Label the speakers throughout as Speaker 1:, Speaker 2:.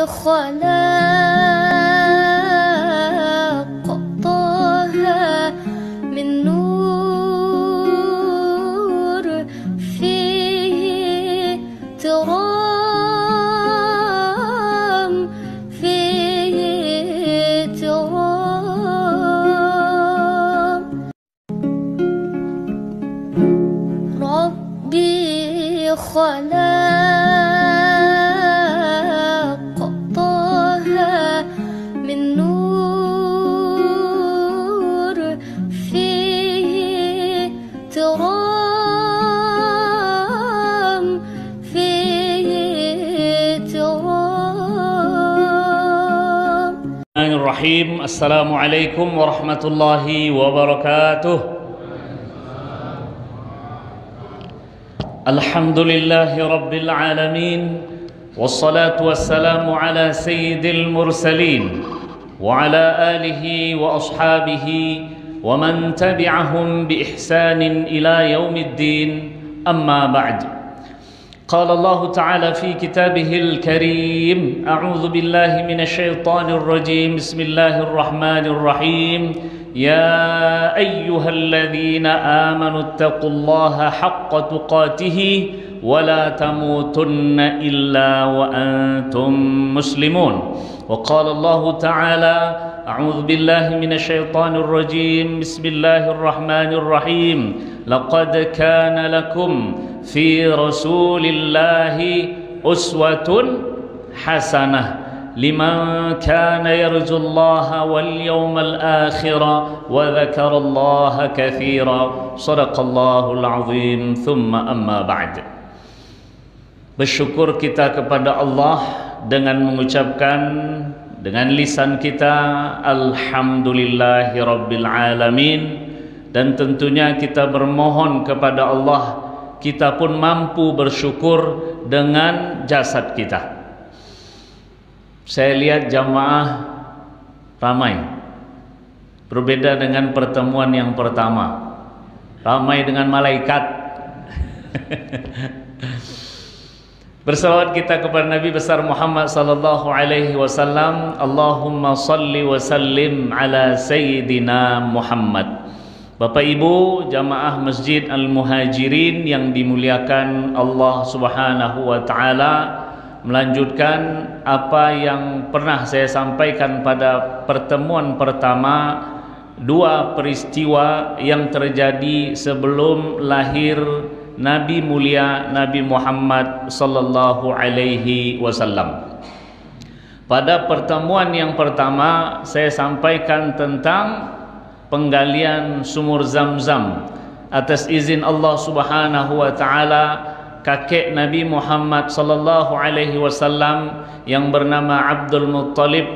Speaker 1: خلاق طه من نور فيه ترام فيه ترام ربي خلاق طه من نور فيه ترام فيه ترام.
Speaker 2: Bismillahirrahmanirrahim. Assalamualaikum warahmatullahi wabarakatuh. Alhamdulillahi rabbil alamin. Wassalatu wassalamu ala sayyidil mursalin wa ala alihi wa ashabihi wa man tabi'ahum bi ihsanin ila yaumiddin. Amma ba'd. قال الله تعالى في كتابه الكريم أعوذ بالله من الشيطان الرجيم بسم الله الرحمن الرحيم يا أيها الذين آمنوا اتقوا الله حق تقاته ولا تموتن إلا وأنتم مسلمون. وقال الله تعالى أعوذ بالله من الشيطان الرجيم بسم الله الرحمن الرحيم لقد كان لكم في رسول الله أسوة حسنة لمن كان يرجو الله واليوم الآخر وذكر الله كثيرا صدق الله العظيم ثم أما بعد. Bersyukur kita kepada Allah dengan mengucapkan dengan lisan kita Alhamdulillahi Rabbil Alamin, dan tentunya kita bermohon kepada Allah kita pun mampu bersyukur dengan jasad kita. Saya lihat jamaah ramai, berbeda dengan pertemuan yang pertama, ramai dengan malaikat. Bersalawat kita kepada Nabi besar Muhammad sallallahu alaihi wasallam. Allahumma salli wa sallim ala sayyidina Muhammad. Bapak Ibu jamaah Masjid Al-Muhajirin yang dimuliakan Allah Subhanahu wa taala, melanjutkan apa yang pernah saya sampaikan pada pertemuan pertama, dua peristiwa yang terjadi sebelum lahir Nabi mulia Nabi Muhammad sallallahu alaihi wasallam. Pada pertemuan yang pertama saya sampaikan tentang penggalian sumur Zam-Zam atas izin Allah Subhanahu wa taala. Kakek Nabi Muhammad sallallahu alaihi wasallam yang bernama Abdul Muttalib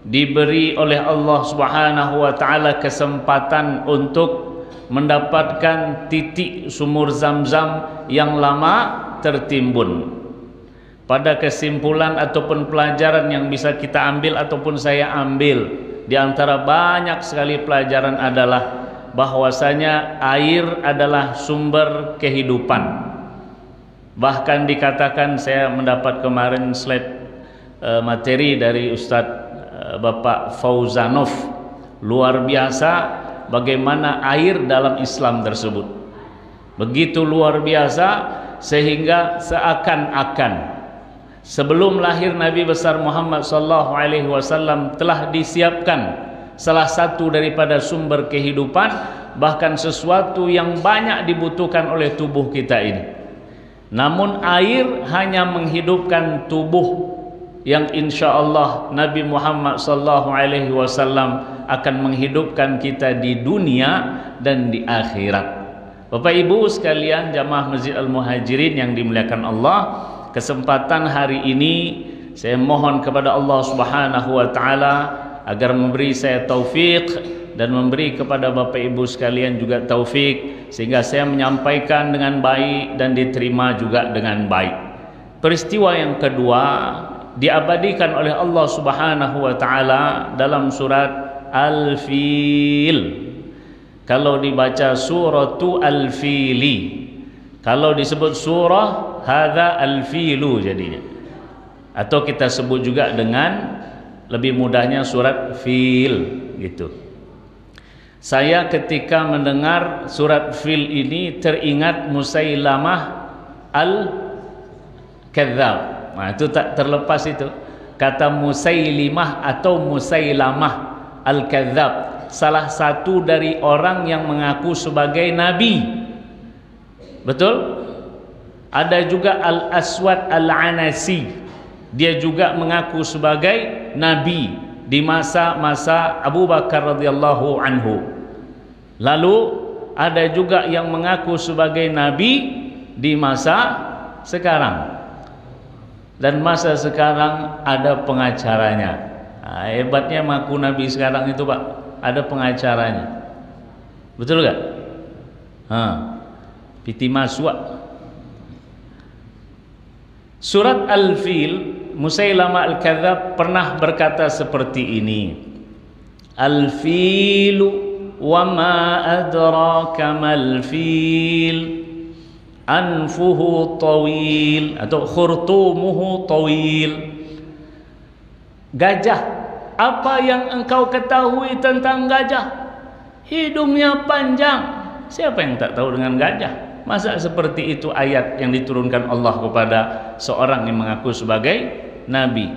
Speaker 2: diberi oleh Allah Subhanahu wa taala kesempatan untuk mendapatkan titik sumur Zam-Zam yang lama tertimbun. Pada kesimpulan ataupun pelajaran yang bisa kita ambil ataupun saya ambil, di antara banyak sekali pelajaran adalah bahwasanya air adalah sumber kehidupan. Bahkan dikatakan, saya mendapat kemarin slide materi dari Ustadz Bapak Fauzanov, luar biasa bagaimana air dalam Islam tersebut. Begitu luar biasa sehingga seakan-akan sebelum lahir Nabi besar Muhammad sallallahu alaihi wasallam telah disiapkan salah satu daripada sumber kehidupan, bahkan sesuatu yang banyak dibutuhkan oleh tubuh kita ini. Namun air hanya menghidupkan tubuh yang insya Allah Nabi Muhammad sallallahu alaihi wasallam akan menghidupkan kita di dunia dan di akhirat. Bapak Ibu sekalian jamaah Masjid Al-Muhajirin yang dimuliakan Allah, kesempatan hari ini saya mohon kepada Allah Subhanahu wa taala agar memberi saya taufik dan memberi kepada Bapak Ibu sekalian juga taufik sehingga saya menyampaikan dengan baik dan diterima juga dengan baik. Peristiwa yang kedua diabadikan oleh Allah Subhanahu wa taala dalam surat Al-Fil. Kalau dibaca suratu Al-Fili, kalau disebut surah hadza al-filu jadinya. atau kita sebut juga dengan lebih mudahnya surat Fil gitu. Saya ketika mendengar surat Fil ini teringat Musailamah al-Kadzdzab. Nah, itu tak terlepas itu. Kata Musailimah atau Musailamah al-Kadzdzab, salah satu dari orang yang mengaku sebagai nabi. Betul? Ada juga Al-Aswad Al-Anasi, dia juga mengaku sebagai nabi di masa-masa Abu Bakar radhiyallahu anhu. Lalu ada juga yang mengaku sebagai nabi di masa sekarang. Dan masa sekarang ada pengacaranya. Nah, hebatnya mengaku nabi sekarang itu, Pak, ada pengacaranya. Betul gak? Piti maswa. Surat Al-Fil, Musailamah al-Kadzdzab pernah berkata seperti ini. Al-Filu wa ma adraka mal fil anfuhu tawil atau khurtumuhu tawil. Gajah, apa yang engkau ketahui tentang gajah? Hidungnya panjang. Siapa yang tak tahu dengan gajah? Masa seperti itu ayat yang diturunkan Allah kepada seorang yang mengaku sebagai nabi.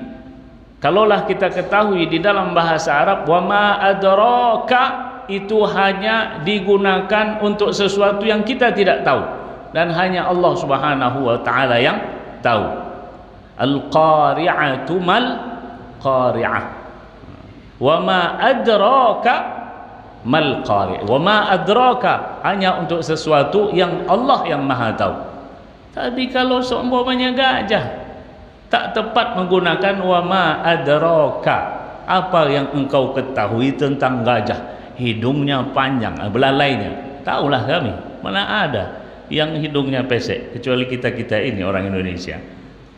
Speaker 2: Kalaulah kita ketahui di dalam bahasa Arab wa ma adraka, itu hanya digunakan untuk sesuatu yang kita tidak tahu dan hanya Allah Subhanahu wa taala yang tahu. Al-qari'atu mal qari'ah. Wa ma adraka mal qari'. Wa ma adraka hanya untuk sesuatu yang Allah yang Maha tahu. Tapi kalau seumpamanya gajah, tak tepat menggunakan wa ma adraka. Apa yang engkau ketahui tentang gajah? Hidungnya panjang, belalainya. Taulah kami, mana ada yang hidungnya pesek kecuali kita-kita ini orang Indonesia.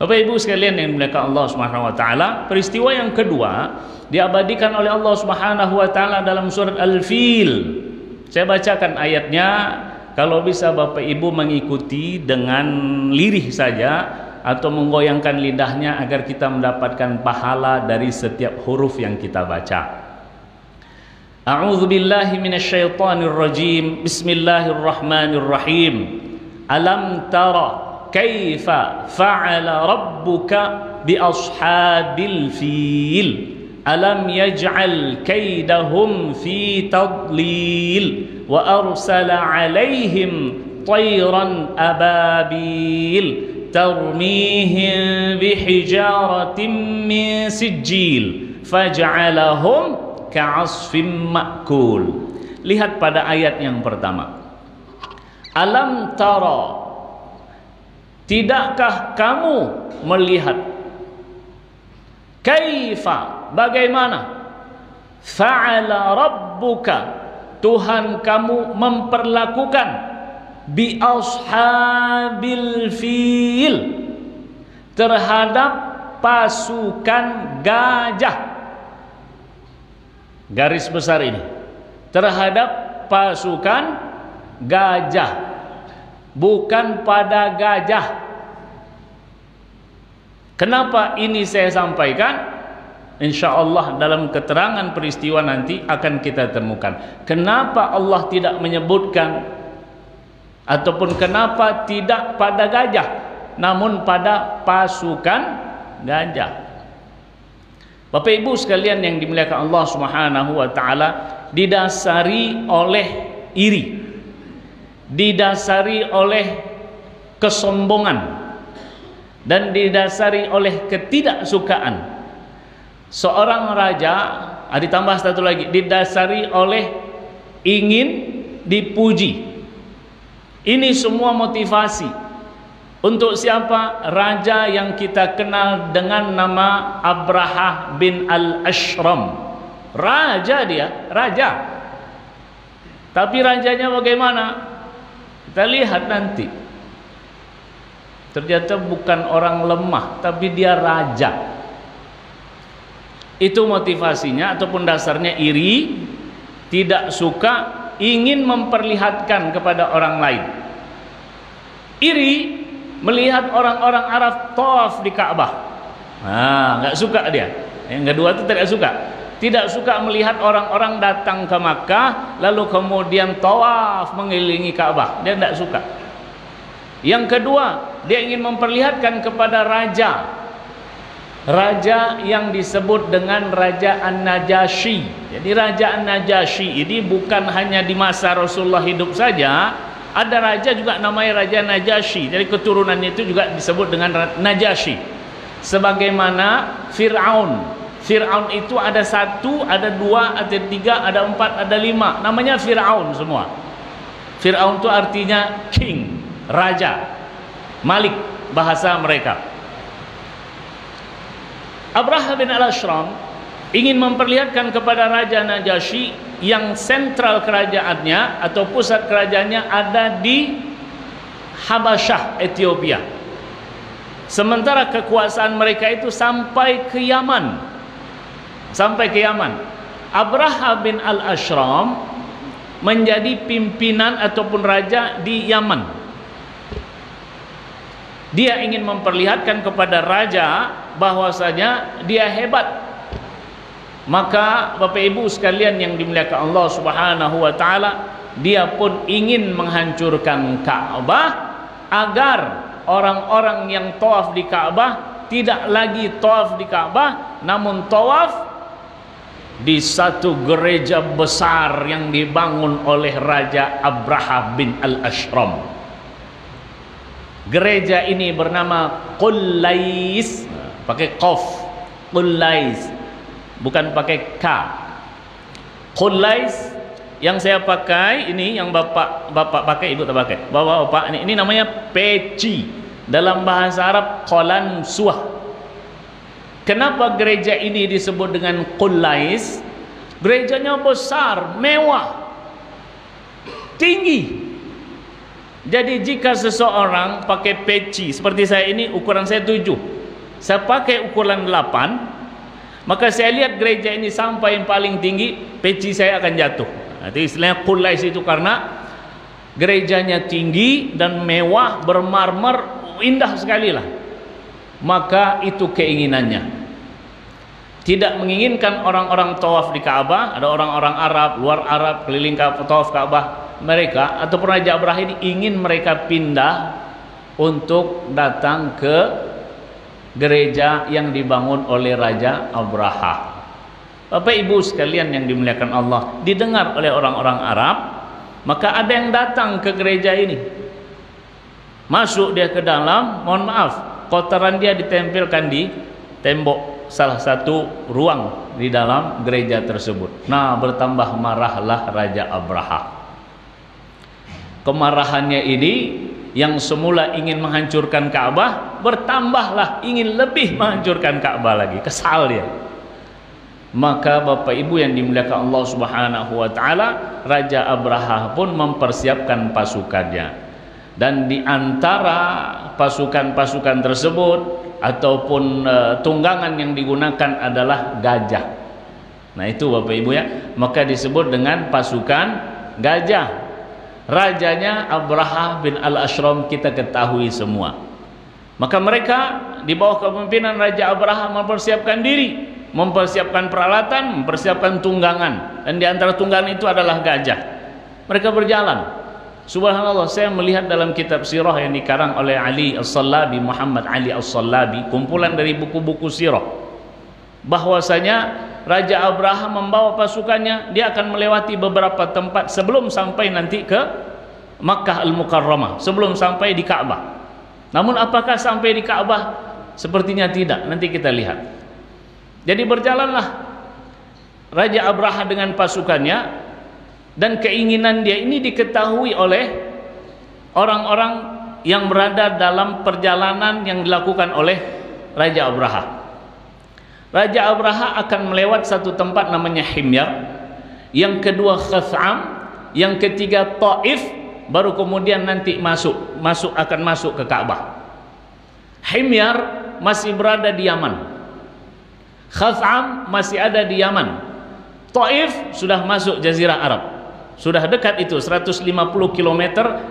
Speaker 2: Bapak Ibu sekalian yang dimuliakan Allah Subhanahu wa taala, peristiwa yang kedua diabadikan oleh Allah Subhanahu wa taala dalam surat Al-Fil. Saya bacakan ayatnya, kalau bisa Bapak Ibu mengikuti dengan lirih saja atau menggoyangkan lidahnya agar kita mendapatkan pahala dari setiap huruf yang kita baca. A'udzu billahi minasyaitonir rajim. Bismillahirrahmanirrahim. Alam tara kaifa fa'ala rabbuka bi ashabil fil? Alam yaj'al kaidahum fi tadlil wa arsala 'alaihim tayran ababil tarmihim bihijaratin min sijil faj'alahum ka'asfim ma'kul. Lihat pada ayat yang pertama. Alam tara, tidakkah kamu melihat? Kaifa, bagaimana? Fa'ala rabbuka, Tuhan kamu memperlakukan bi ashabil fil, terhadap pasukan gajah. Garis besar ini, terhadap pasukan gajah, bukan pada gajah. Kenapa ini saya sampaikan? Insya Allah dalam keterangan peristiwa nanti akan kita temukan kenapa Allah tidak menyebutkan, ataupun kenapa tidak pada gajah namun pada pasukan gajah. Bapak Ibu sekalian yang dimuliakan Allah Subhanahu wa taala, didasari oleh iri, didasari oleh kesombongan, dan didasari oleh ketidaksukaan seorang raja, ditambah satu lagi, didasari oleh ingin dipuji. Ini semua motivasi untuk siapa? Raja yang kita kenal dengan nama Abraha bin al-Ashram. Raja dia, raja. Tapi rajanya bagaimana? Kita lihat nanti. Ternyata bukan orang lemah, tapi dia raja. Itu motivasinya ataupun dasarnya iri, tidak suka, ingin memperlihatkan kepada orang lain. Iri melihat orang-orang Arab tawaf di Ka'bah. Nggak suka dia. Yang kedua itu tidak suka. Tidak suka melihat orang-orang datang ke Makkah lalu kemudian tawaf mengelilingi Ka'bah. Dia tidak suka. Yang kedua, dia ingin memperlihatkan kepada raja yang disebut dengan Raja An-Najasyi. Jadi Raja An-Najasyi ini bukan hanya di masa Rasulullah hidup saja, ada raja juga namanya Raja Najasyi. Jadi keturunannya itu juga disebut dengan Najasyi. Sebagaimana Fir'aun. Fir'aun itu ada 1, ada 2, ada 3, ada 4, ada 5. Namanya Fir'aun semua. Fir'aun itu artinya king, raja, malik bahasa mereka. Abraha bin al-Ashram ingin memperlihatkan kepada Raja Najasyi yang sentral kerajaannya atau pusat kerajaannya ada di Habasyah, Ethiopia. Sementara kekuasaan mereka itu sampai ke Yaman. Abraha bin al-Ashram menjadi pimpinan ataupun raja di Yaman. Dia ingin memperlihatkan kepada raja bahwasanya dia hebat. Maka Bapak Ibu sekalian yang dimuliakan Allah Subhanahu wa taala, dia pun ingin menghancurkan Ka'bah agar orang-orang yang tawaf di Ka'bah tidak lagi tawaf di Ka'bah, namun tawaf di satu gereja besar yang dibangun oleh Raja Abraha bin al-Ashram. Gereja ini bernama Qullais, pakai qaf, Qullais, bukan pakai K. Qullais yang saya pakai ini, yang bapak pakai, ibu tak pakai. Bapak ini namanya peci, dalam bahasa Arab Qalansuah. Kenapa gereja ini disebut dengan Qullais? Gerejanya besar, mewah, tinggi. Jadi jika seseorang pakai peci seperti saya ini, ukuran saya 7, saya pakai ukuran 8, maka saya lihat gereja ini sampai yang paling tinggi, peci saya akan jatuh. Itu istilahnya Qullais itu karena gerejanya tinggi dan mewah, bermarmer, indah sekali lah. Maka itu keinginannya. Tidak menginginkan orang-orang tawaf di Ka'bah, ada orang-orang Arab, luar Arab, keliling tawaf Ka'bah. Mereka ataupun Raja Abraha ini ingin mereka pindah untuk datang ke gereja yang dibangun oleh Raja Abraha. Bapak Ibu sekalian yang dimuliakan Allah, didengar oleh orang-orang Arab, maka ada yang datang ke gereja ini. Masuk dia ke dalam, mohon maaf, kotoran dia ditempelkan di tembok salah satu ruang di dalam gereja tersebut. Nah, bertambah marahlah Raja Abraha. Kemarahannya ini yang semula ingin menghancurkan Ka'bah, bertambahlah ingin lebih menghancurkan Ka'bah lagi. Kesal dia. Maka Bapak Ibu yang dimuliakan Allah Subhanahu wa taala, Raja Abraha pun mempersiapkan pasukannya. Dan di antara pasukan-pasukan tersebut ataupun tunggangan yang digunakan adalah gajah. Nah, itu Bapak Ibu ya, maka disebut dengan pasukan gajah. Rajanya Abraha bin al-Ashram kita ketahui semua. Maka mereka di bawah kepemimpinan Raja Abraha mempersiapkan diri, mempersiapkan peralatan, mempersiapkan tunggangan, dan di antara tunggangan itu adalah gajah. Mereka berjalan. Subhanallah, saya melihat dalam kitab sirah yang dikarang oleh Ali As-Sallabi, Muhammad Ali As-Sallabi, kumpulan dari buku-buku sirah, bahwasanya Raja Abraha membawa pasukannya, dia akan melewati beberapa tempat sebelum sampai nanti ke Makkah Al-Mukarramah, sebelum sampai di Ka'bah. Namun apakah sampai di Ka'bah? Sepertinya tidak, nanti kita lihat. Jadi berjalanlah Raja Abraha dengan pasukannya, dan keinginan dia ini diketahui oleh orang-orang yang berada dalam perjalanan yang dilakukan oleh Raja Abraha. Raja Abraha akan melewat satu tempat namanya Himyar, yang kedua Khath'am, yang ketiga Taif, baru kemudian nanti akan masuk ke Ka'bah. Himyar masih berada di Yaman, Khath'am masih ada di Yaman, Taif sudah masuk Jazirah Arab, sudah dekat itu 150 km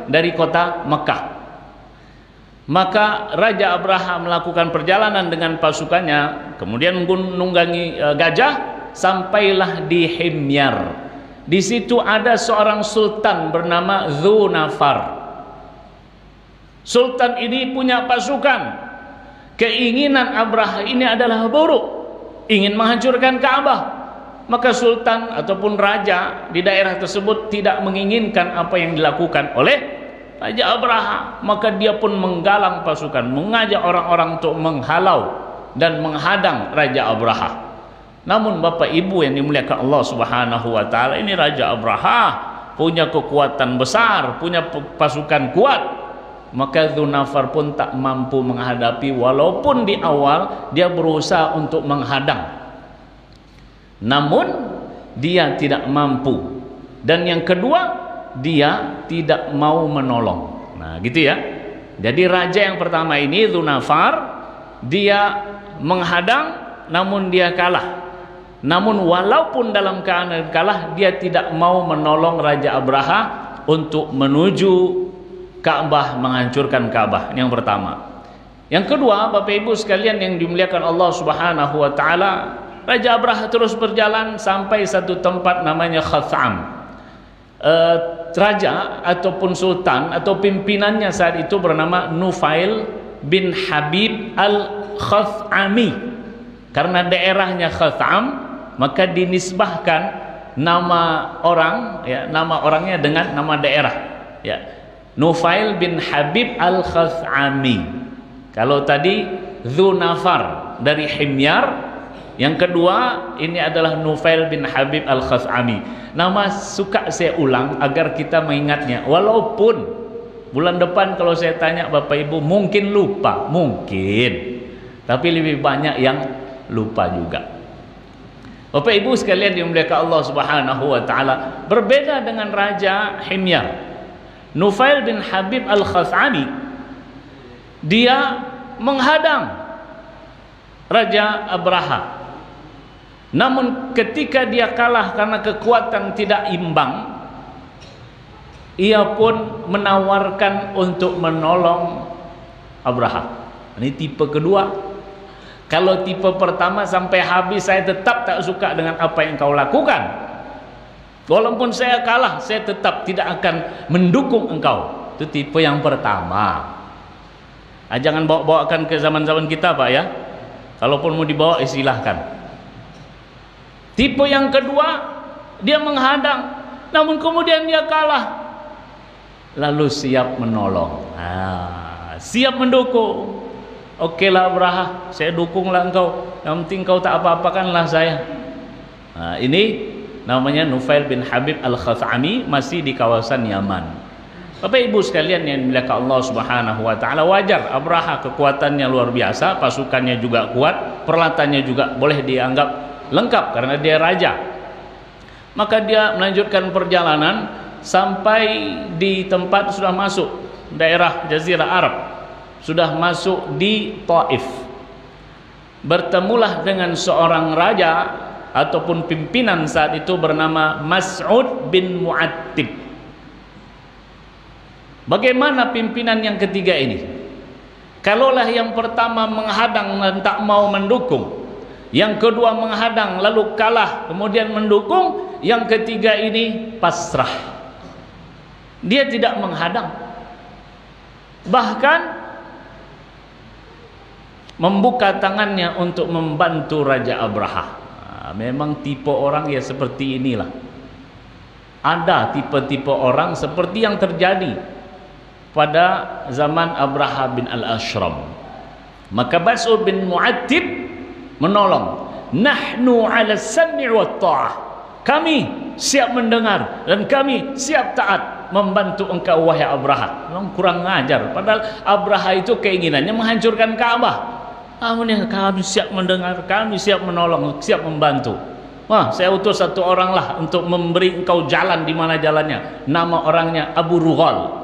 Speaker 2: dari kota Mekah. Maka Raja Abraha melakukan perjalanan dengan pasukannya, kemudian menunggangi gajah, sampailah di Himyar. Di situ ada seorang sultan bernama Dzunafar. Sultan ini punya pasukan. Keinginan Abraha ini adalah buruk, ingin menghancurkan Ka'bah. Maka sultan ataupun raja di daerah tersebut tidak menginginkan apa yang dilakukan oleh Raja Abraha. Maka dia pun menggalang pasukan, mengajak orang-orang untuk menghalau dan menghadang Raja Abraha. Namun Bapak Ibu yang dimuliakan Allah Subhanahu wa taala, ini Raja Abraha punya kekuatan besar, punya pasukan kuat. Maka Dzunafar pun tak mampu menghadapi, walaupun di awal dia berusaha untuk menghadang, namun dia tidak mampu. Dan yang kedua, dia tidak mau menolong. Nah gitu ya. Jadi raja yang pertama ini Dzunafar, dia menghadang namun dia kalah. Namun walaupun dalam keadaan kalah, dia tidak mau menolong Raja Abraha untuk menuju Ka'bah, menghancurkan Ka'bah. Yang pertama. Yang kedua, Bapak Ibu sekalian yang dimuliakan Allah Subhanahu wa taala, Raja Abraha terus berjalan sampai satu tempat namanya Khath'am. Raja ataupun sultan atau pimpinannya saat itu bernama Nufail bin Habib al-Khath'ami. Karena daerahnya Khath'am, maka dinisbahkan nama orang, ya, nama orangnya dengan nama daerah, ya. Nufail bin Habib al-Khath'ami. Kalau tadi Dzunafar dari Himyar, yang kedua ini adalah Nufail bin Habib al-Khath'ami. Nama suka saya ulang agar kita mengingatnya. Walaupun bulan depan kalau saya tanya Bapak Ibu mungkin lupa, mungkin, tapi lebih banyak yang lupa juga. Bapak Ibu sekalian dimuliakan Allah Subhanahu wa taala, berbeda dengan Raja Himyar. Nufail bin Habib al-Khath'ami, dia menghadang Raja Abraha. Namun ketika dia kalah karena kekuatan tidak imbang, ia pun menawarkan untuk menolong Abraha. Ini tipe kedua. Kalau tipe pertama sampai habis saya tetap tak suka dengan apa yang kau lakukan, walaupun saya kalah, saya tetap tidak akan mendukung engkau. Itu tipe yang pertama. Jangan bawa-bawakan ke zaman-zaman kita Pak ya. Kalaupun mau dibawa silahkan. Tipe yang kedua, dia menghadang, namun kemudian dia kalah, lalu siap menolong, siap mendukung. Oke lah Abraha, saya dukunglah engkau, yang penting kau tak apa-apakanlah saya. Ini namanya Nufail bin Habib al-Khath'ami, masih di kawasan Yaman. Bapak Ibu sekalian yang dimuliakan Allah Subhanahu wa taala, wajar Abraha kekuatannya luar biasa, pasukannya juga kuat, peralatannya juga boleh dianggap lengkap karena dia raja. Maka dia melanjutkan perjalanan sampai di tempat sudah masuk daerah Jazirah Arab, sudah masuk di Taif. Bertemulah dengan seorang raja ataupun pimpinan saat itu bernama Mas'ud bin Mu'attib. Bagaimana pimpinan yang ketiga ini? Kalaulah yang pertama menghadang dan tak mau mendukung, yang kedua menghadang lalu kalah kemudian mendukung, yang ketiga ini pasrah, dia tidak menghadang, bahkan membuka tangannya untuk membantu Raja Abraha. Memang tipe orang ya seperti inilah. Ada tipe-tipe orang seperti yang terjadi pada zaman Abraha bin al-Ashram. Maka Mas'ud bin Mu'attib menolong. Nahnu 'ala sam'i wa ta'ah. Kami siap mendengar dan kami siap taat membantu engkau wahai Abraha. Memang kurang ngajar. Padahal Abraha itu keinginannya menghancurkan Ka'bah. Namun yang kami siap mendengar, kami siap menolong, siap membantu. Wah, saya utus satu orang lah untuk memberi engkau jalan di mana jalannya. Nama orangnya Abu Rughal.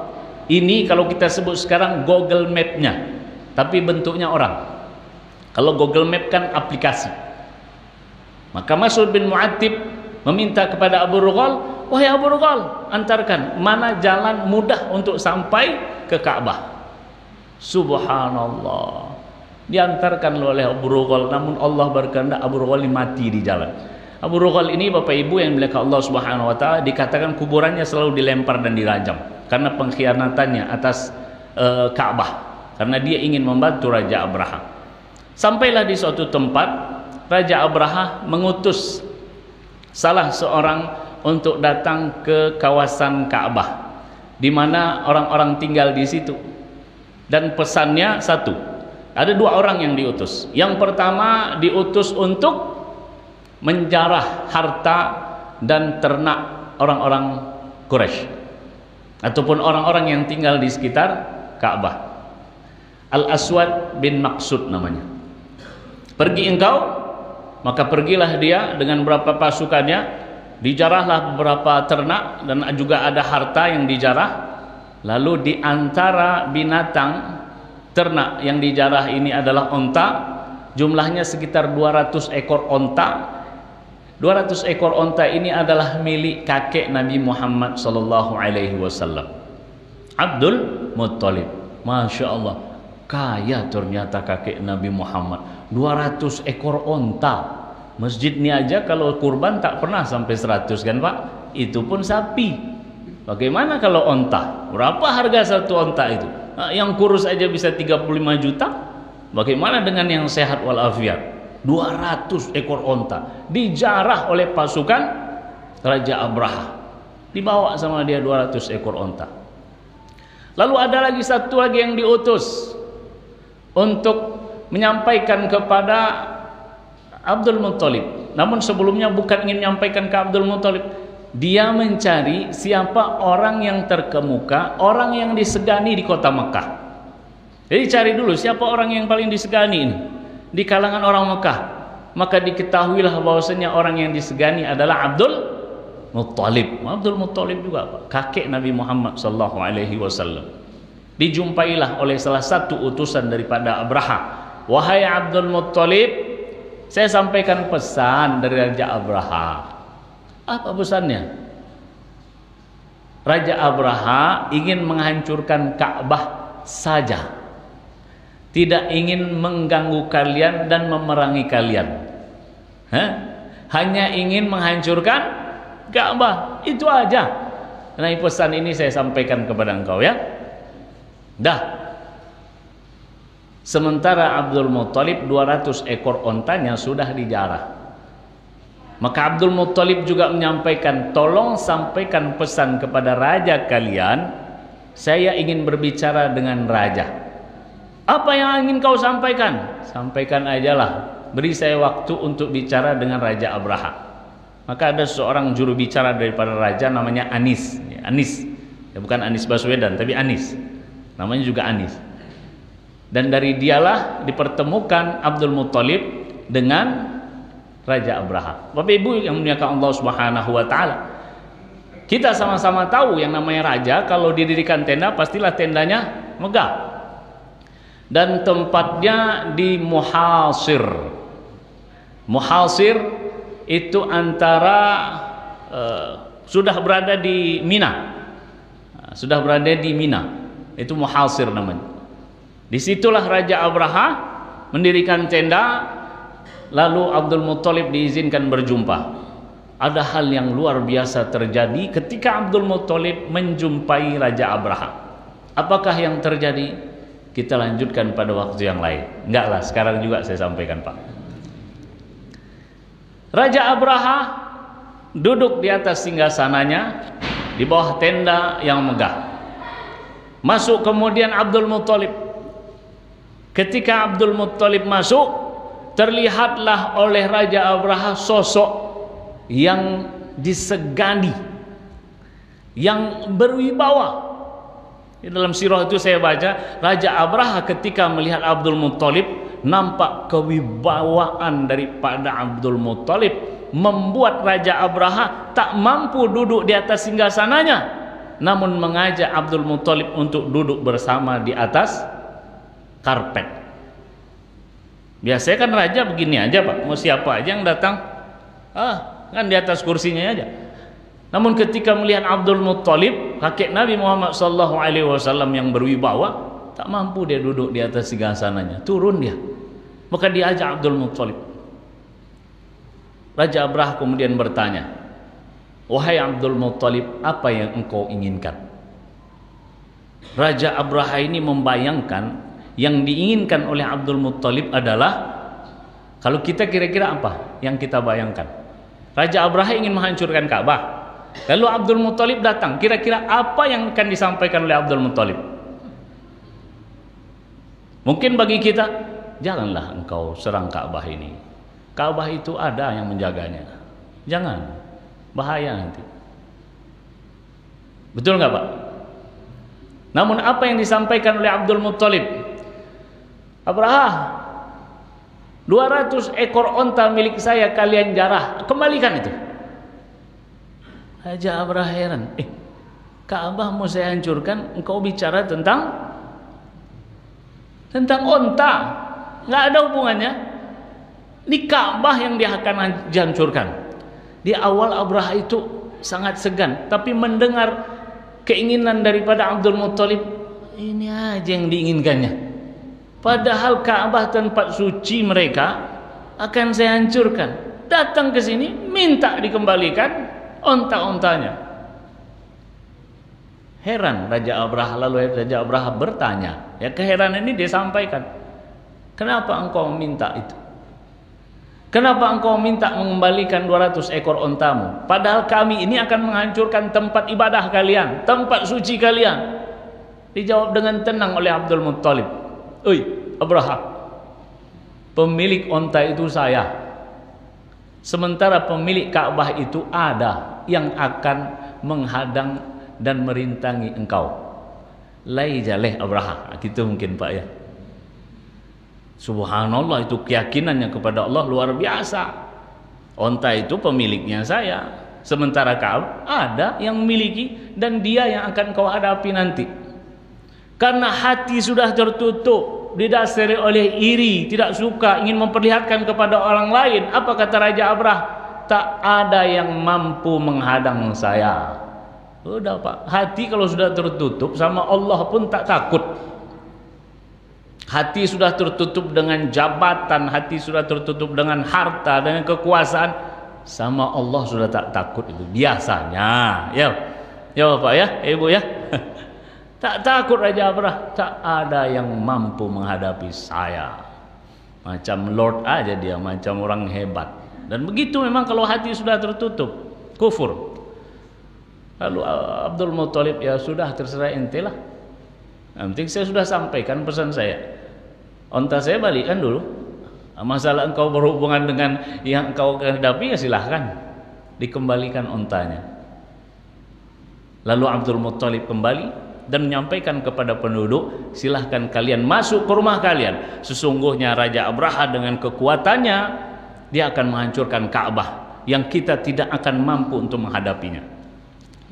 Speaker 2: Ini kalau kita sebut sekarang Google Map-nya, tapi bentuknya orang. Kalau Google Map kan aplikasi. Maka Mas'ud bin Mu'attib meminta kepada Abu Rughal, wahai Abu Rughal, antarkan mana jalan mudah untuk sampai ke Ka'bah. Subhanallah. Diantarkan oleh Abu Rughal, namun Allah berkehendak Abu Rughal mati di jalan. Abu Rughal ini Bapak Ibu yang dimuliakan Allah Subhanahu wa taala, dikatakan kuburannya selalu dilempar dan dirajam karena pengkhianatannya atas Ka'bah, karena dia ingin membantu Raja Abraha. Sampailah di suatu tempat, Raja Abraha mengutus salah seorang untuk datang ke kawasan Ka'bah, di mana orang-orang tinggal di situ. Dan pesannya satu, ada dua orang yang diutus. Yang pertama diutus untuk menjarah harta dan ternak orang-orang Quraisy ataupun orang-orang yang tinggal di sekitar Ka'bah. Al-Aswad bin Maqsud namanya. Pergi engkau, maka pergilah dia dengan beberapa pasukannya, dijarahlah beberapa ternak dan juga ada harta yang dijarah. Lalu di antara binatang ternak yang dijarah ini adalah onta, jumlahnya sekitar 200 ekor onta. 200 ekor onta ini adalah milik kakek Nabi Muhammad sallallahu alaihi wasallam, Abdul Muttalib. Masya Allah, kaya ternyata kakek Nabi Muhammad. 200 ekor onta. Masjid ini aja kalau kurban tak pernah sampai 100 kan Pak? Itu pun sapi. Bagaimana kalau onta? Berapa harga satu onta itu? Nah, yang kurus aja bisa 35 juta. Bagaimana dengan yang sehat walafiat? 200 ekor onta dijarah oleh pasukan Raja Abraha. Dibawa sama dia 200 ekor onta. Lalu ada lagi satu lagi yang diutus untuk menyampaikan kepada Abdul Muttalib. Namun sebelumnya bukan ingin menyampaikan ke Abdul Muttalib. Dia mencari siapa orang yang terkemuka, orang yang disegani di kota Mekah. Jadi cari dulu siapa orang yang paling disegani ini di kalangan orang Mekah. Maka diketahuilah bahwasanya orang yang disegani adalah Abdul Muttalib. Abdul Muttalib juga Pak, kakek Nabi Muhammad sallallahu alaihi wasallam. Dijumpailah oleh salah satu utusan daripada Abraha. Wahai Abdul Muttalib, saya sampaikan pesan dari Raja Abraha. Apa pesannya? Raja Abraha ingin menghancurkan Ka'bah saja, tidak ingin mengganggu kalian dan memerangi kalian. Hanya ingin menghancurkan Ka'bah, itu aja. Nah, pesan ini saya sampaikan kepada engkau ya. Dah. Sementara Abdul Muttalib 200 ekor ontanya sudah dijarah. Maka Abdul Muttalib juga menyampaikan, tolong sampaikan pesan kepada raja kalian, saya ingin berbicara dengan raja. Apa yang ingin kau sampaikan? Sampaikan ajalah, beri saya waktu untuk bicara dengan Raja Abraha. Maka ada seorang juru bicara daripada raja namanya Anis. Anis, ya bukan Anis Baswedan, tapi Anis. Namanya juga Anis. Dan dari dialah dipertemukan Abdul Muttalib dengan Raja Abraha. Bapak Ibu yang memuliakan Allah Subhanahu wa taala. Kita sama-sama tahu yang namanya raja kalau didirikan tenda pastilah tendanya megah. Dan tempatnya di Muhasir. Muhasir itu antara sudah berada di Mina. Sudah berada di Mina. Itu Muhasir namanya. Disitulah Raja Abraha mendirikan tenda. Lalu Abdul Muttalib diizinkan berjumpa. Ada hal yang luar biasa terjadi ketika Abdul Muttalib menjumpai Raja Abraha. Apakah yang terjadi? Kita lanjutkan pada waktu yang lain. Enggak lah, sekarang juga saya sampaikan Pak. Raja Abraha duduk di atas singgasananya di bawah tenda yang megah. Masuk kemudian Abdul Muttalib. Ketika Abdul Muttalib masuk, terlihatlah oleh Raja Abraha sosok yang disegani, yang berwibawa. Di dalam sirah itu saya baca, Raja Abraha ketika melihat Abdul Muttalib, nampak kewibawaan daripada Abdul Muttalib, membuat Raja Abraha tak mampu duduk di atas singgasananya, namun mengajak Abdul Muttalib untuk duduk bersama di atas karpet. Biasanya kan raja begini aja Pak, mau siapa aja yang datang, kan di atas kursinya aja. Namun ketika melihat Abdul Muttalib, kakek Nabi Muhammad SAW yang berwibawa, tak mampu dia duduk di atas singgasananya, turun dia. Maka dia ajak Abdul Muttalib. Raja Abraha kemudian bertanya, wahai Abdul Muttalib, apa yang engkau inginkan? Raja Abraha ini membayangkan yang diinginkan oleh Abdul Muttalib adalah, kalau kita kira-kira apa yang kita bayangkan? Raja Abraha ingin menghancurkan Ka'bah. Lalu Abdul Muttalib datang, kira-kira apa yang akan disampaikan oleh Abdul Muttalib? Mungkin bagi kita, janganlah engkau serang Ka'bah ini. Ka'bah itu ada yang menjaganya. Jangan, bahaya nanti. Betul nggak Pak? Namun apa yang disampaikan oleh Abdul Muttalib? Abraha, 200 ekor onta milik saya kalian jarah, kembalikan itu. Raja Abraha heran, Ka'bah mau saya hancurkan, engkau bicara tentang onta, nggak ada hubungannya. Ini Ka'bah yang dia akan dihancurkan. Di awal Abraha itu sangat segan, tapi mendengar keinginan daripada Abdul Muttalib, ini aja yang diinginkannya. Padahal Ka'bah tempat suci mereka akan saya hancurkan. Datang ke sini minta dikembalikan onta-ontanya. Heran Raja Abraha, lalu Raja Abraha bertanya, ya keheranan ini dia sampaikan, kenapa engkau minta itu? Kenapa engkau minta mengembalikan 200 ekor ontamu? Padahal kami ini akan menghancurkan tempat ibadah kalian, tempat suci kalian. Dijawab dengan tenang oleh Abdul Muttalib, oi Abraha, pemilik onta itu saya. Sementara pemilik Ka'bah itu ada yang akan menghadang dan merintangi engkau. Lai jaleh Abraha, gitu mungkin Pak ya. Subhanallah, itu keyakinannya kepada Allah luar biasa. Onta itu pemiliknya saya, sementara Ka'bah ada yang memiliki dan dia yang akan kau hadapi nanti. Karena hati sudah tertutup, didasari oleh iri, tidak suka, ingin memperlihatkan kepada orang lain. Apa kata Raja Abraha? Tak ada yang mampu menghadang saya. Udah Pak, hati kalau sudah tertutup sama Allah pun tak takut. Hati sudah tertutup dengan jabatan, hati sudah tertutup dengan harta, dengan kekuasaan, sama Allah sudah tak takut itu biasanya. Ya Pak ya, Ibu ya. Tak takut Raja Abraha, tak ada yang mampu menghadapi saya. Macam Lord aja dia, macam orang hebat. Dan begitu memang kalau hati sudah tertutup, kufur. Lalu Abdul Muttalib, ya sudah terserah ente lah. Yang penting saya sudah sampaikan pesan saya. Onta saya balikan dulu. Masalah engkau berhubungan dengan yang engkau hadapi, ya silahkan dikembalikan ontanya. Lalu Abdul Muttalib kembali dan menyampaikan kepada penduduk, silahkan kalian masuk ke rumah kalian. Sesungguhnya Raja Abraha dengan kekuatannya, dia akan menghancurkan Ka'bah yang kita tidak akan mampu untuk menghadapinya.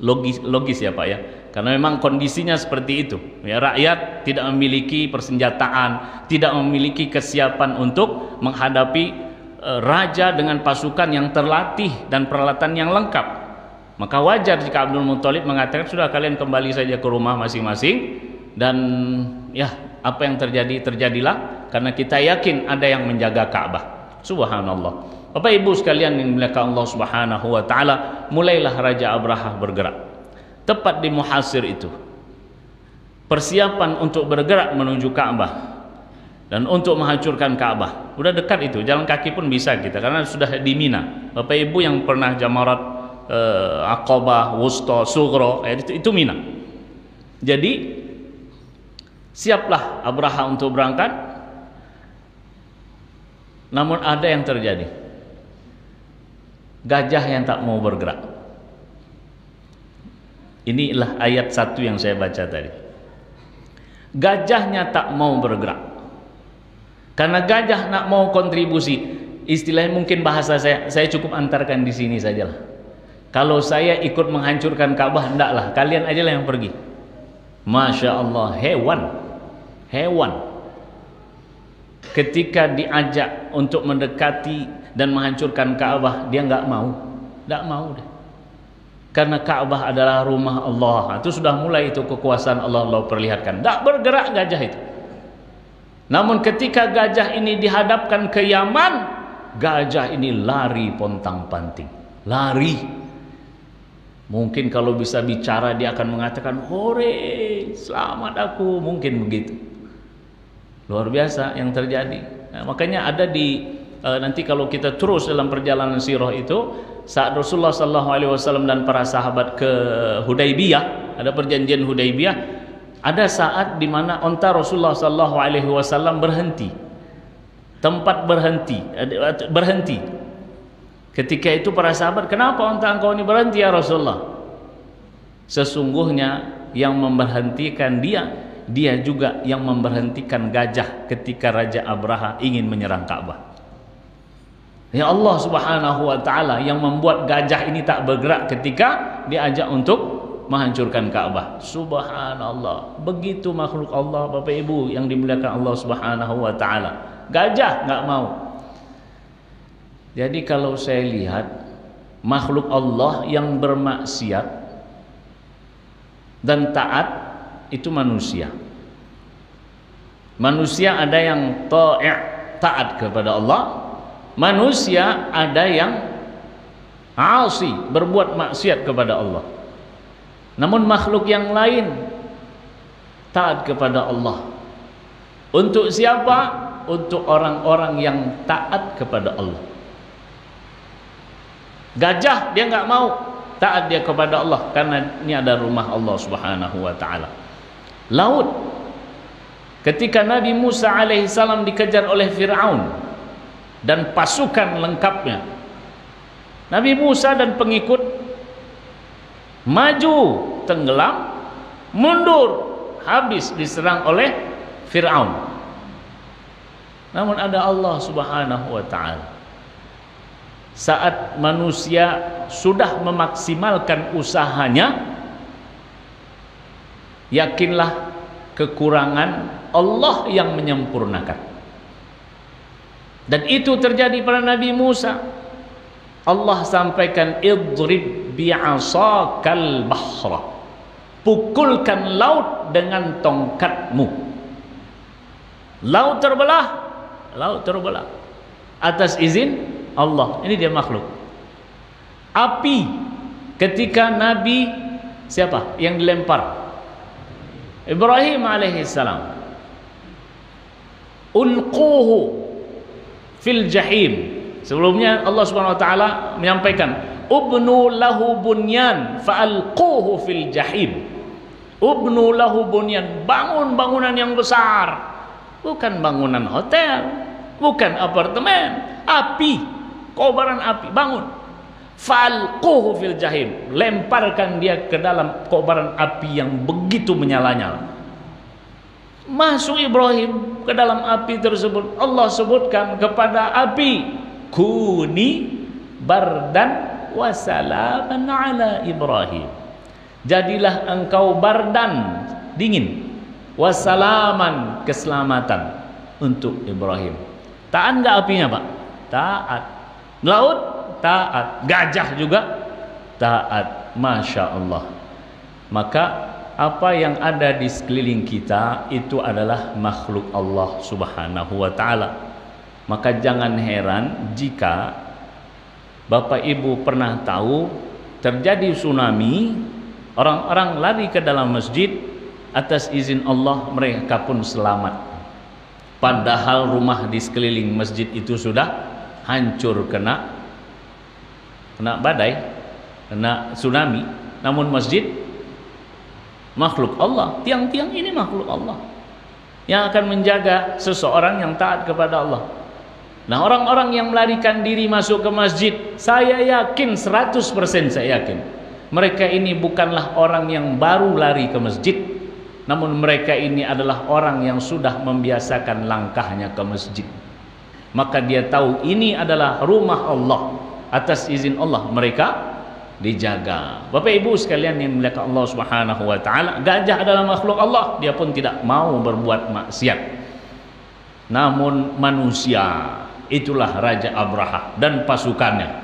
Speaker 2: Logis ya Pak ya, karena memang kondisinya seperti itu ya, rakyat tidak memiliki persenjataan, tidak memiliki kesiapan untuk menghadapi raja dengan pasukan yang terlatih dan peralatan yang lengkap. Maka wajar jika Abdul Muttalib mengatakan, sudah kalian kembali saja ke rumah masing-masing, dan ya apa yang terjadi terjadilah, karena kita yakin ada yang menjaga Ka'bah. Subhanallah. Bapak Ibu sekalian yang dimuliakan Allah Subhanahu wa taala, mulailah Raja Abraha bergerak. Tepat di Muhasir itu, persiapan untuk bergerak menuju Ka'bah dan untuk menghancurkan Ka'bah. Udah dekat itu, jalan kaki pun bisa kita, karena sudah di Mina. Bapak Ibu yang pernah jamarat Aqabah, Wusta, Sughra, itu Mina. Jadi siaplah Abraha untuk berangkat. Namun ada yang terjadi. Gajah yang tak mau bergerak. Inilah ayat 1 yang saya baca tadi. Gajahnya tak mau bergerak. Karena gajah nak mau kontribusi. Istilahnya mungkin bahasa saya cukup antarkan di sini sajalah. Kalau saya ikut menghancurkan Ka'bah, hendaklah kalian aja lah yang pergi. Masya Allah, hewan. Ketika diajak untuk mendekati dan menghancurkan Ka'bah, dia nggak mau deh. Karena Ka'bah adalah rumah Allah. Itu sudah mulai itu kekuasaan Allah perlihatkan. Tak bergerak gajah itu. Namun ketika gajah ini dihadapkan ke Yaman, gajah ini lari pontang-panting. Lari. Mungkin kalau bisa bicara dia akan mengatakan, "Hore, selamat aku." Mungkin begitu. Luar biasa yang terjadi. Nah, makanya ada di nanti kalau kita terus dalam perjalanan sirah itu, saat Rasulullah SAW dan para sahabat ke Hudaybiyah, ada perjanjian Hudaybiyah, ada saat di mana onta Rasulullah SAW berhenti, tempat berhenti. Ketika itu para sahabat, "Kenapa onta engkau ini berhenti ya Rasulullah?" Sesungguhnya yang memberhentikan dia juga yang memberhentikan gajah ketika Raja Abraha ingin menyerang Ka'bah. Ya Allah Subhanahu wa ta'ala yang membuat gajah ini tak bergerak ketika diajak untuk menghancurkan Ka'bah. Subhanallah. Begitu makhluk Allah, Bapak Ibu yang dimuliakan Allah Subhanahu wa ta'ala. Gajah nggak mau. Jadi kalau saya lihat makhluk Allah yang bermaksiat dan taat itu manusia. Manusia ada yang taat kepada Allah. Manusia ada yang asi, berbuat maksiat kepada Allah. Namun makhluk yang lain taat kepada Allah. Untuk siapa? Untuk orang-orang yang taat kepada Allah. Gajah dia nggak mau, taat dia kepada Allah karena ini ada rumah Allah Subhanahu wa ta'ala. Laut, ketika Nabi Musa alaihissalam dikejar oleh Fir'aun dan pasukan lengkapnya, Nabi Musa dan pengikut maju tenggelam, mundur, habis diserang oleh Fir'aun. Namun ada Allah Subhanahu wa ta'ala. Saat manusia sudah memaksimalkan usahanya, yakinlah kekurangan Allah yang menyempurnakan. Dan itu terjadi pada Nabi Musa. Allah sampaikan, "Idrib bi'asakal bahra." Pukulkan laut dengan tongkatmu. Laut terbelah atas izin Allah. Ini dia makhluk. Api, ketika Nabi siapa yang dilempar? Ibrahim alaihissalam. Ulquhu fil jahim. Sebelumnya Allah Subhanahu wa taala menyampaikan, "Ubnu lahu bunyan fa'alquhu fil jahim." Ubnu lahu bunyan, bangun bangunan yang besar. Bukan bangunan hotel, bukan apartemen, api, kobaran api, bangun. Fa'alquhu fil jahim, lemparkan dia ke dalam kobaran api yang begitu menyala-nyala. Masuk Ibrahim ke dalam api tersebut. Allah sebutkan kepada api, "Kuni bardan wa salaman ala Ibrahim." Jadilah engkau bardan, dingin, wasalaman, keselamatan untuk Ibrahim. Taat enggak apinya, Pak? Taat. Laut taat, gajah juga taat. Masya Allah. Maka apa yang ada di sekeliling kita itu adalah makhluk Allah Subhanahu wa ta'ala. Maka jangan heran jika Bapak Ibu pernah tahu terjadi tsunami, orang-orang lari ke dalam masjid, atas izin Allah mereka pun selamat. Padahal rumah di sekeliling masjid itu sudah hancur kena badai, kena tsunami. Namun masjid makhluk Allah, tiang-tiang ini makhluk Allah yang akan menjaga seseorang yang taat kepada Allah. Nah, orang-orang yang melarikan diri masuk ke masjid, saya yakin 100% saya yakin mereka ini bukanlah orang yang baru lari ke masjid, namun mereka ini adalah orang yang sudah membiasakan langkahnya ke masjid. Maka dia tahu ini adalah rumah Allah, atas izin Allah mereka dijaga. Bapak Ibu sekalian yang dimuliakan Allah Subhanahu wa taala, gajah adalah makhluk Allah, dia pun tidak mau berbuat maksiat. Namun manusia, itulah Raja Abraha dan pasukannya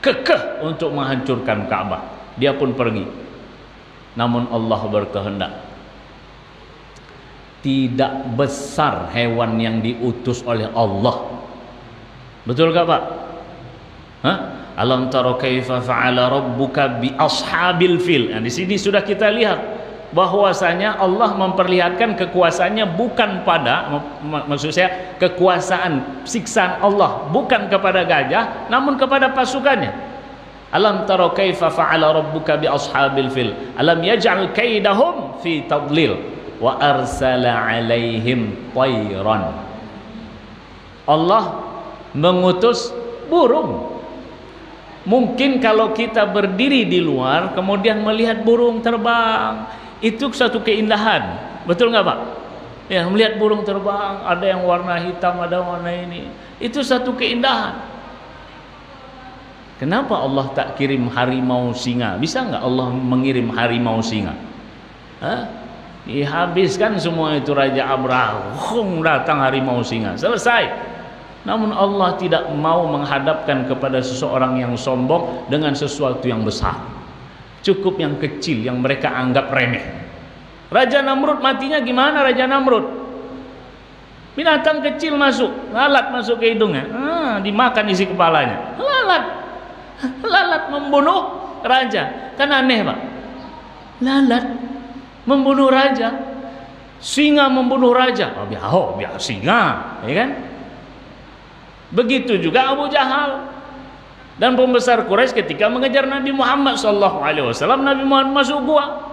Speaker 2: kekeh untuk menghancurkan Ka'bah. dia pun pergi. Namun Allah berkehendak. Tidak besar hewan yang diutus oleh Allah. Betul gak Pak? Hah? Alam tara kaifa fa'ala rabbuka bi ashabil fil. Nah, di sini sudah kita lihat bahwasanya Allah memperlihatkan kekuasaannya bukan pada, maksud saya kekuasaan siksaan Allah bukan kepada gajah namun kepada pasukannya. Alam tara kaifa fa'ala rabbuka bi ashabil fil alam yaj'al kaidahum fi tadlil wa arsala alaihim tayran. Allah mengutus burung. Mungkin kalau kita berdiri di luar kemudian melihat burung terbang, itu suatu keindahan. Betul nggak Pak? Ya, melihat burung terbang, ada yang warna hitam, ada warna ini, itu satu keindahan. Kenapa Allah tak kirim harimau singa? Bisa nggak Allah mengirim harimau singa? Hah? Dihabiskan semua itu Raja Abraha, datang harimau singa, selesai. Namun Allah tidak mau menghadapkan kepada seseorang yang sombong dengan sesuatu yang besar. Cukup yang kecil yang mereka anggap remeh. Raja Namrud matinya gimana Raja Namrud? Binatang kecil masuk, lalat masuk ke hidungnya, dimakan isi kepalanya. Lalat membunuh raja. Kan aneh Pak? Lalat membunuh raja, singa membunuh raja. Biar singa, ya kan? Begitu juga Abu Jahal dan pembesar Quraisy ketika mengejar Nabi Muhammad SAW. Nabi Muhammad masuk gua.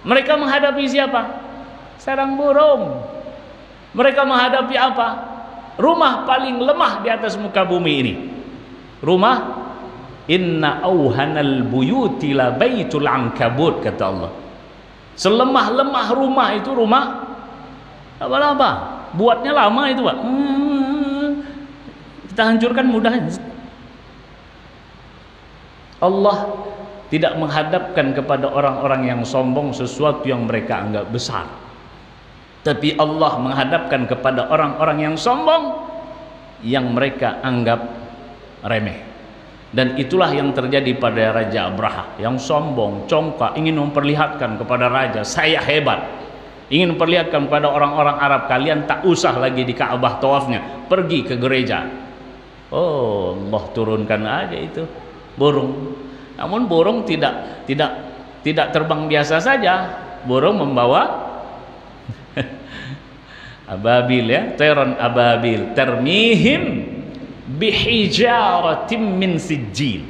Speaker 2: Mereka menghadapi siapa? Sarang burung. Mereka menghadapi apa? Rumah paling lemah di atas muka bumi ini. Rumah, inna auhanal buyuti la baitul ankabut, kata Allah. Selemah-lemah rumah itu rumah apa? Buatnya lama itu Pak. Kita hancurkan mudah. Allah tidak menghadapkan kepada orang-orang yang sombong sesuatu yang mereka anggap besar, tapi Allah menghadapkan kepada orang-orang yang sombong yang mereka anggap remeh. Dan itulah yang terjadi pada Raja Abraha yang sombong, congkak, ingin memperlihatkan kepada raja, saya hebat. Ingin memperlihatkan kepada orang-orang Arab, kalian tak usah lagi di Ka'bah tawafnya, pergi ke gereja. Oh, Allah turunkan aja itu burung. Namun burung tidak terbang biasa saja. Burung membawa ababil, ya, tayran ababil termihim bihijaratim min sijil,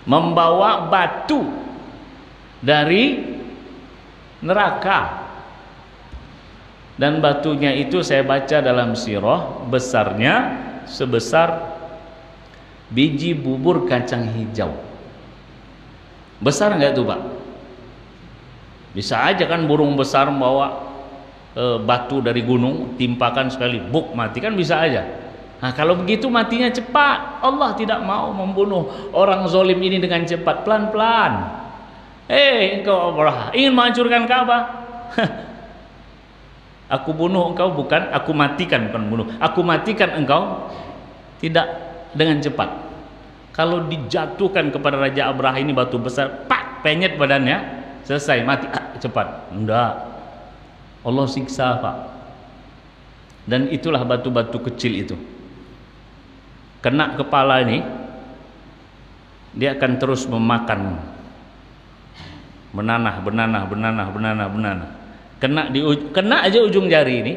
Speaker 2: membawa batu dari neraka. Dan batunya itu saya baca dalam sirah, besarnya sebesar biji bubur kacang hijau. Besar nggak itu Pak? Bisa aja kan burung besar membawa batu dari gunung, timpakan sekali, buk, mati kan, bisa aja. Nah, kalau begitu matinya cepat. Allah tidak mau membunuh orang zalim ini dengan cepat, pelan-pelan. Engkau Abraha ingin menghancurkan Ka'bah? Aku bunuh engkau bukan, aku matikan bukan bunuh. Aku matikan engkau tidak dengan cepat. Kalau dijatuhkan kepada Raja Abraha ini batu besar, pak, penyet badannya, selesai, mati cepat. Enggak. Allah siksa Pak. Dan itulah batu-batu kecil itu. Kena kepala ini, dia akan terus memakan, menanah. Kena aja ujung jari ini,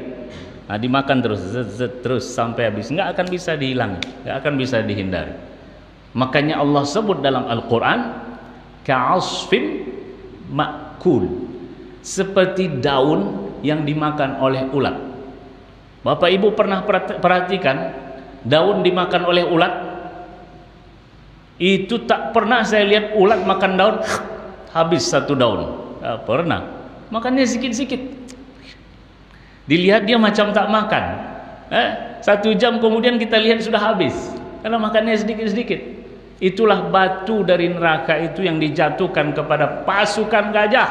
Speaker 2: nah dimakan terus sampai habis, nggak akan bisa dihilangi, nggak akan bisa dihindari. Makanya Allah sebut dalam Al-Quran, ka'asfin ma'kul, seperti daun yang dimakan oleh ulat. Bapak Ibu pernah perhatikan daun dimakan oleh ulat? Itu tak pernah saya lihat ulat makan daun habis satu daun. Tak pernah. Makannya sedikit-sedikit. Dilihat dia macam tak makan. 1 jam kemudian kita lihat sudah habis. Karena makannya sedikit-sedikit. Itulah batu dari neraka itu yang dijatuhkan kepada pasukan gajah,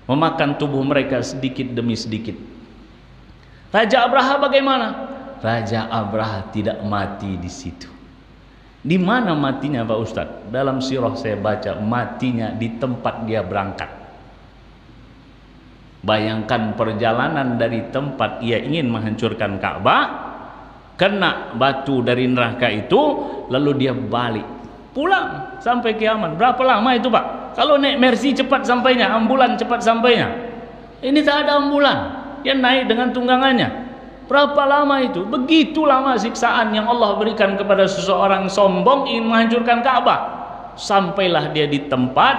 Speaker 2: memakan tubuh mereka sedikit demi sedikit. Raja Abraha bagaimana? Raja Abraha tidak mati di situ. Di mana matinya Pak Ustadz? Dalam sirah saya baca matinya di tempat dia berangkat. Bayangkan perjalanan dari tempat ia ingin menghancurkan Ka'bah, kena batu dari neraka itu, lalu dia balik pulang sampai kiamat. Berapa lama itu Pak? Kalau naik Mercy cepat sampainya, ambulan cepat sampainya. Ini tak ada ambulan, dia naik dengan tunggangannya. Berapa lama itu? Begitu lama siksaan yang Allah berikan kepada seseorang sombong ingin menghancurkan Ka'bah. Sampailah dia di tempat,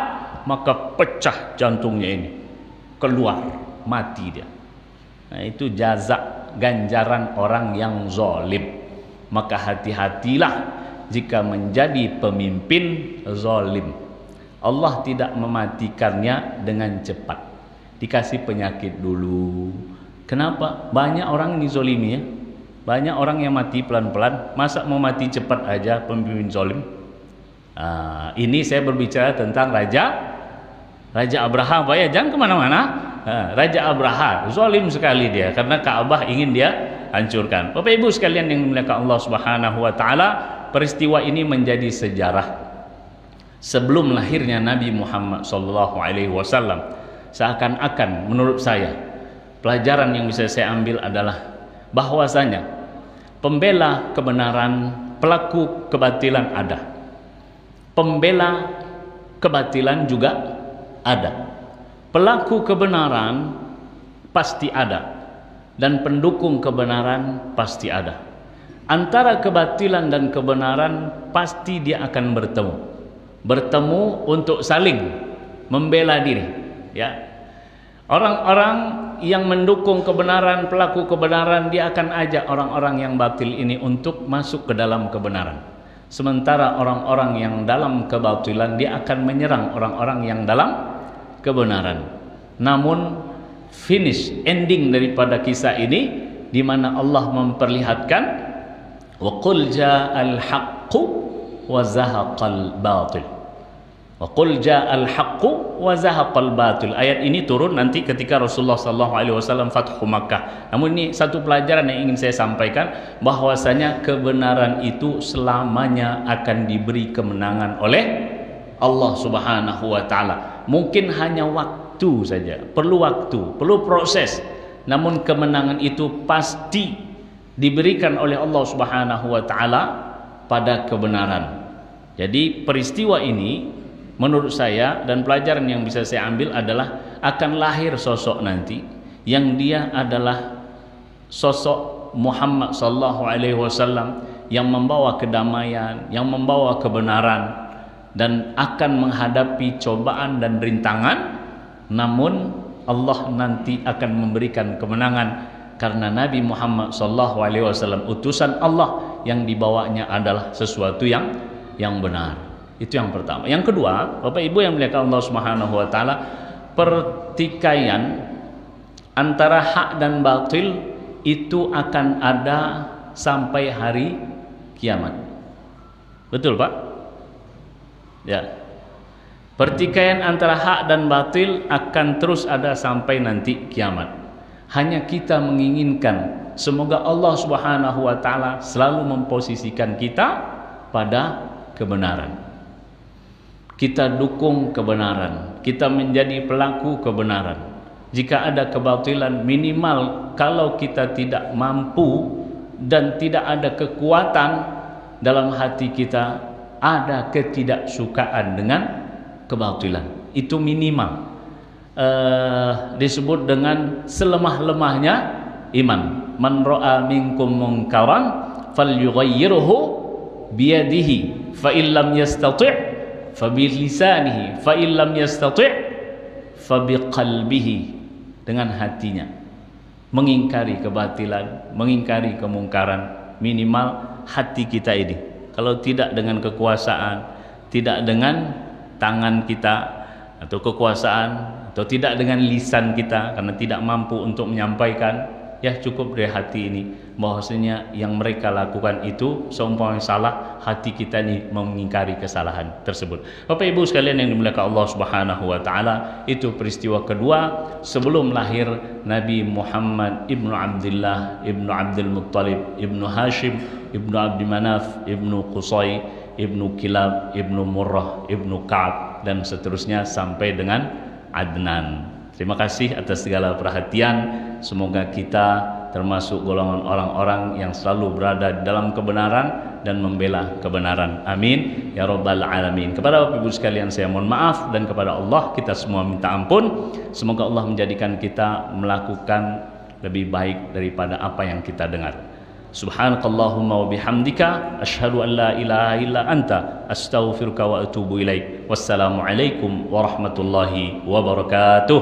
Speaker 2: maka pecah jantungnya ini, keluar, mati dia. Nah, itu jazak ganjaran orang yang zalim. Maka hati-hatilah jika menjadi pemimpin zalim. Allah tidak mematikannya dengan cepat. Dikasih penyakit dulu. Kenapa? Banyak orang ini zolimi ya. Banyak orang yang mati pelan-pelan. Masa mau mati cepat aja pemimpin zolim? Ini saya berbicara tentang Raja Abraha Pak ya. Jangan kemana-mana. Raja Abraha zolim sekali dia, karena Ka'bah ingin dia hancurkan. Bapak Ibu sekalian yang dimuliakan Allah Subhanahu wa taala, peristiwa ini menjadi sejarah. Sebelum lahirnya Nabi Muhammad SAW, seakan-akan menurut saya pelajaran yang bisa saya ambil adalah bahwasanya pembela kebenaran, pelaku kebatilan ada. Pembela kebatilan juga ada. Pelaku kebenaran pasti ada, dan pendukung kebenaran pasti ada. Antara kebatilan dan kebenaran pasti dia akan bertemu untuk saling membela diri ya. Orang-orang yang mendukung kebenaran, pelaku kebenaran, dia akan ajak orang-orang yang batil ini untuk masuk ke dalam kebenaran. Sementara orang-orang yang dalam kebatilan, dia akan menyerang orang-orang yang dalam kebenaran. Namun finish, ending daripada kisah ini, di mana Allah memperlihatkan wa qul ja'al haqqu wa zahaqal batil. Wa qul ja'al haqqu wa zahaqal batil. Ayat ini turun nanti ketika Rasulullah SAW Fathu Makkah. Namun ini satu pelajaran yang ingin saya sampaikan, bahwasanya kebenaran itu selamanya akan diberi kemenangan oleh Allah Subhanahu wa taala. Mungkin hanya waktu saja, perlu waktu, perlu proses. Namun kemenangan itu pasti diberikan oleh Allah Subhanahu wa taala pada kebenaran. Jadi peristiwa ini menurut saya, dan pelajaran yang bisa saya ambil adalah akan lahir sosok nanti yang dia adalah sosok Muhammad SAW yang membawa kedamaian, yang membawa kebenaran, dan akan menghadapi cobaan dan rintangan. Namun Allah nanti akan memberikan kemenangan karena Nabi Muhammad SAW utusan Allah, yang dibawanya adalah sesuatu yang benar. Itu yang pertama. Yang kedua, Bapak Ibu yang dimuliakan Allah Subhanahu wa taala, pertikaian antara hak dan batil itu akan ada sampai hari kiamat. Betul, Pak? Ya. Pertikaian antara hak dan batil akan terus ada sampai nanti kiamat. Hanya kita menginginkan semoga Allah Subhanahu wa taala selalu memposisikan kita pada kebenaran. Kita dukung kebenaran, kita menjadi pelaku kebenaran. Jika ada kebatilan, minimal kalau kita tidak mampu dan tidak ada kekuatan dalam hati kita, ada ketidaksukaan dengan kebatilan, itu minimal. Disebut dengan selemah-lemahnya iman. Man ra'a minkum munkaran falyughayyirhu biyadihi fa illam yastati' fabilisanihi fa illam yastati' fabiqalbihi, dengan hatinya mengingkari kebatilan, mengingkari kemungkaran. Minimal hati kita ini, kalau tidak dengan kekuasaan, tidak dengan tangan kita atau kekuasaan, atau tidak dengan lisan kita karena tidak mampu untuk menyampaikan, ya cukup dari hati ini, bahwasanya yang mereka lakukan itu seumpama salah, hati kita ini mengingkari kesalahan tersebut. Bapak Ibu sekalian yang dimuliakan Allah Subhanahu wa taala, itu peristiwa kedua sebelum lahir Nabi Muhammad ibnu Abdullah ibnu Abdul Muttalib ibnu Hashim ibnu Abdi Manaf ibnu Qusay Ibnu Kilab, Ibnu Murrah, Ibnu Ka'ab, dan seterusnya sampai dengan Adnan. Terima kasih atas segala perhatian. Semoga kita termasuk golongan orang-orang yang selalu berada dalam kebenaran dan membela kebenaran. Amin ya rabbal alamin. Kepada Bapak Ibu sekalian saya mohon maaf, dan kepada Allah kita semua minta ampun. Semoga Allah menjadikan kita melakukan lebih baik daripada apa yang kita dengar. Subhanakallahumma wa bihamdika asyhadu an la ilaha illa anta astaghfiruka wa atubu ilaik. Wassalamualaikum warahmatullahi wabarakatuh.